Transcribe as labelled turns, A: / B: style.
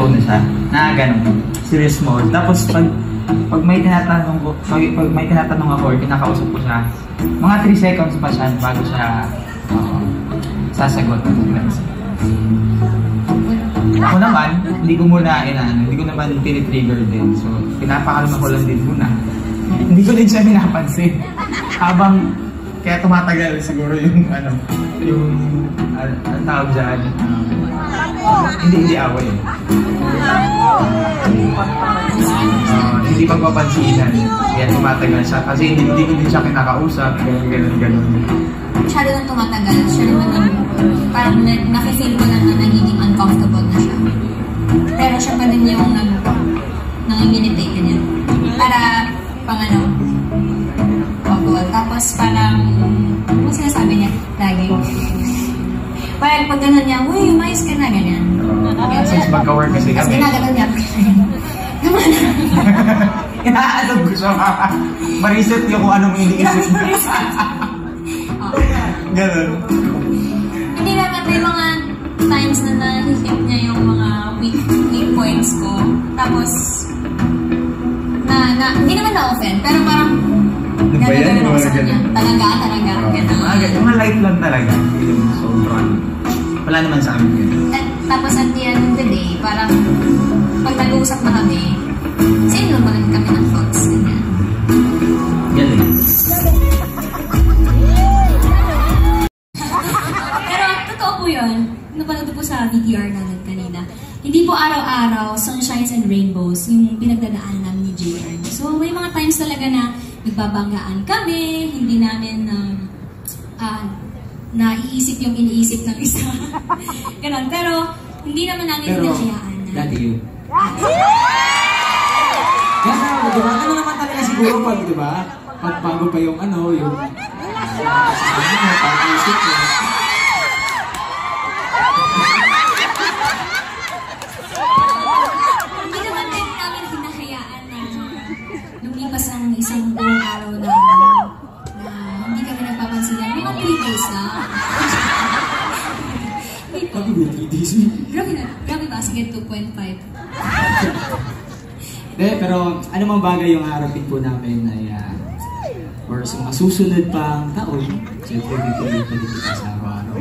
A: nag-go na siya. Na ganun, serious mode. Tapos pag may tinatanong ko, pag may tinatanong ako or kinakausap ko siya, mga 3 seconds pa siya bago siya sasagot. Ako naman, hindi ko naman tinitrigger din. So, pinapakalma ko lang din muna. Hindi ko din siya pinapansin. Kaya tumatagal siguro yung tawag dyan. Hindi away. Hindi pagpapansinan. Kaya tumatagal siya. Kasi hindi ko din siya kinakausap. Ganun.
B: Masyado nang tumatagal. Siya naman parang nakifeel ko lang na nagiging uncomfortable na siya. Pero siya pa din yung nang-imitate niya. Para tapos parang, ano sinasabi niya lagi? Parang pag gano'n niya, uy, umayos ka na, ganyan.
A: Since magka-work kasi kami.
B: Tapos ginaganon niya.
A: Inaalam ko siya, ma-reset niyo kung anong iniisip mo. Ganon.
B: Hindi naman, may mga times na na-hit niya yung mga weak points ko. Tapos, hindi naman na-offend, pero parang, gano'n ako sa kanya. Talaga.
A: Mga light lang talaga. Sobrang. Wala naman sa amin yun.
B: Tapos at the end of the day, parang pag nag-uusap na kami, same naman kami ng thoughts.
A: Galing.
B: Pero totoo po yun. Napanood po sa VTR namin kanina. Hindi po araw-araw, sunshines and rainbows, yung pinagdadaan namin ni JR. So may mga times talaga na nagbabanggaan kami, hindi namin naiisip yung iniisip ng isa. Ganon. Pero, hindi naman namin hinahayaan na.
C: Dati yun. Kaya diba? Ano naman talaga siguro pag, diba? Pag bago pa yung yung pag-isip mo.
B: Hindi naman din namin hinahayaan na lumipas ang isang buong araw na hindi kami nagpapansinan. Mga 3 days na.
C: Pag 3 days?
B: Grabe ba? Sige, 2.5.
C: Pero ano mang bagay yung harapin po namin ay or sa mga susunod pang taon, siyempre dito pa dito sa araw-araw.